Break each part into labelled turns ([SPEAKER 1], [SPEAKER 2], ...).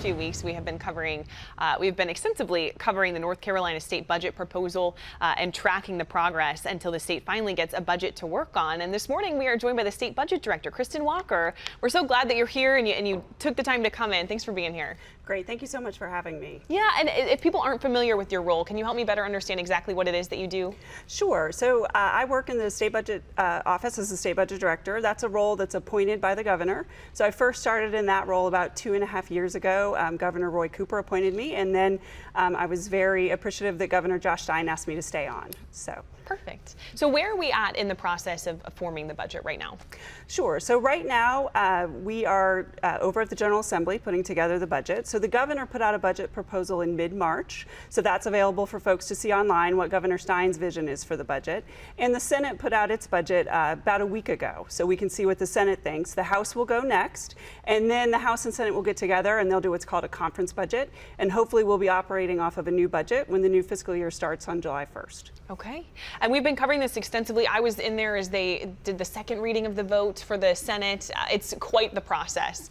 [SPEAKER 1] few weeks we have been extensively covering the North Carolina state budget proposal and tracking the progress until the state finally gets a budget to work on. And this morning we are joined by the state budget director, Kristin Walker. We're so glad that you're here and you took the time to come in. Thanks for being here.
[SPEAKER 2] Great. Thank you so much for having me.
[SPEAKER 1] Yeah, and if people aren't familiar with your role, can you help me better understand exactly what it is that you do?
[SPEAKER 2] Sure. So I work in the state budget office as the state budget director. That's a role that's appointed by the governor. So I first started in that role about 2.5 years ago. Governor Roy Cooper appointed me, and then I was very appreciative that Governor Josh Stein asked me to stay on. So.
[SPEAKER 1] Perfect. So where are we at in the process of forming the budget right now?
[SPEAKER 2] Sure. So right now we are over at the General Assembly putting together the budget. So the governor put out a budget proposal in mid-March. So that's available for folks to see online what Governor Stein's vision is for the budget. And the Senate put out its budget about a week ago. So we can see what the Senate thinks. The House will go next. And then the House and Senate will get together and they'll do what's called a conference budget. And hopefully we'll be operating off of a new budget when the new fiscal year starts on July 1st.
[SPEAKER 1] Okay. And we've been covering this extensively. I was in there as they did the second reading of the vote for the Senate. It's quite the process.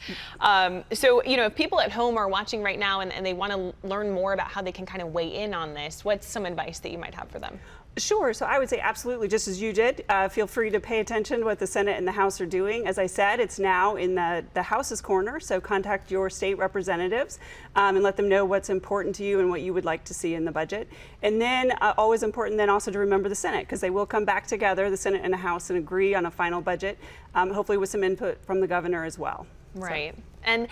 [SPEAKER 1] So, if people at home are watching right now and they want to learn more about how they can kind of weigh in on this, what's some advice that you might have for them?
[SPEAKER 2] Sure. So I would say absolutely, just as you did, feel free to pay attention to what the Senate and the House are doing. As I said, it's now in the House's corner, so contact your state representatives and let them know what's important to you and what you would like to see in the budget. And then always important then also to remember the Senate, because they will come back together, the Senate and the House, and agree on a final budget, hopefully with some input from the governor as well.
[SPEAKER 1] Right. So. And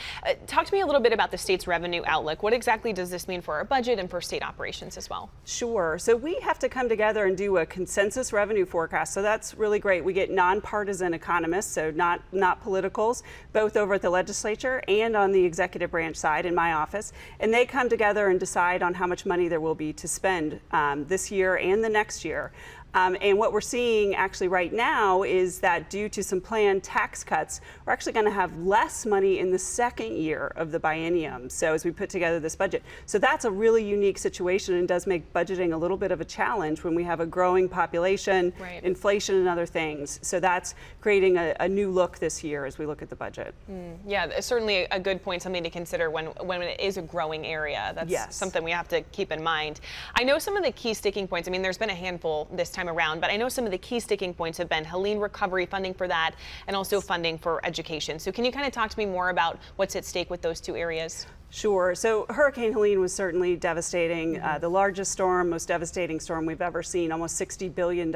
[SPEAKER 1] talk to me a little bit about the state's revenue outlook. What exactly does this mean for our budget and for state operations as well?
[SPEAKER 2] Sure. So we have to come together and do a consensus revenue forecast. So that's really great. We get nonpartisan economists, so not politicals, both over at the legislature and on the executive branch side in my office. And they come together and decide on how much money there will be to spend this year and the next year. And what we're seeing actually right now is that due to some planned tax cuts, we're actually going to have less money in the second year of the biennium. So as we put together this budget. So that's a really unique situation and does make budgeting a little bit of a challenge when we have a growing population, right, inflation and other things. So that's creating a new look this year as we look at the budget.
[SPEAKER 1] Yeah, certainly a good point, something to consider when it is a growing area. That's something we have to keep in mind. I know some of the key sticking points. I mean, there's been a handful this time around, but I know some of the key sticking points have been Helene recovery funding for that and also funding for education. So can you kind of talk to me more about what's at stake with those two areas?
[SPEAKER 2] Sure. So Hurricane Helene was certainly devastating, the largest storm, most devastating storm we've ever seen, almost $60 billion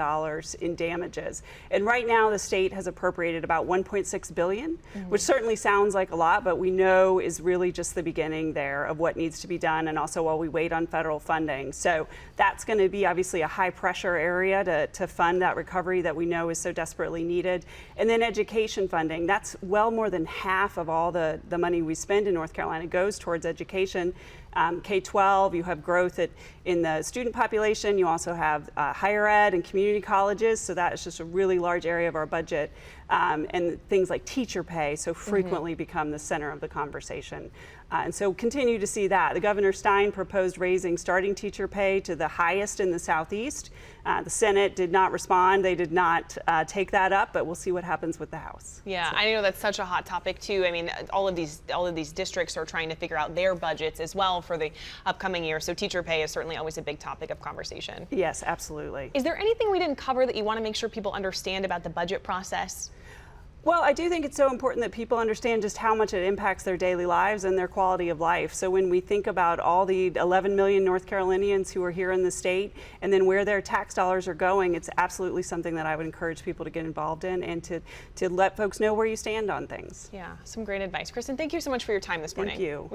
[SPEAKER 2] in damages. And right now the state has appropriated about $1.6 billion, which certainly sounds like a lot, but we know is really just the beginning there of what needs to be done, and also while we wait on federal funding. So that's going to be obviously a high pressure area to fund that recovery that we know is so desperately needed. And then education funding, that's well more than half of all the money we spend in North Carolina goes towards education. K-12, you have growth in the student population. You also have higher ed and community colleges. So that is just a really large area of our budget. And things like teacher pay so frequently become the center of the conversation. And so continue to see that. The Governor Stein proposed raising starting teacher pay to the highest in the Southeast. The Senate did not respond. They did not take that up, but we'll see what happens with the House.
[SPEAKER 1] Yeah, I know that's such a hot topic too. I mean, all of these districts are trying to figure out their budgets as well for the upcoming year. So teacher pay is certainly always a big topic of conversation.
[SPEAKER 2] Yes, absolutely.
[SPEAKER 1] Is there anything we didn't cover that you want to make sure people understand about the budget process?
[SPEAKER 2] Well, I do think it's so important that people understand just how much it impacts their daily lives and their quality of life. So when we think about all the 11 million North Carolinians who are here in the state and then where their tax dollars are going, it's absolutely something that I would encourage people to get involved in and to let folks know where you stand on things.
[SPEAKER 1] Yeah, some great advice. Kristin, thank you so much for your time this morning.
[SPEAKER 2] Thank you.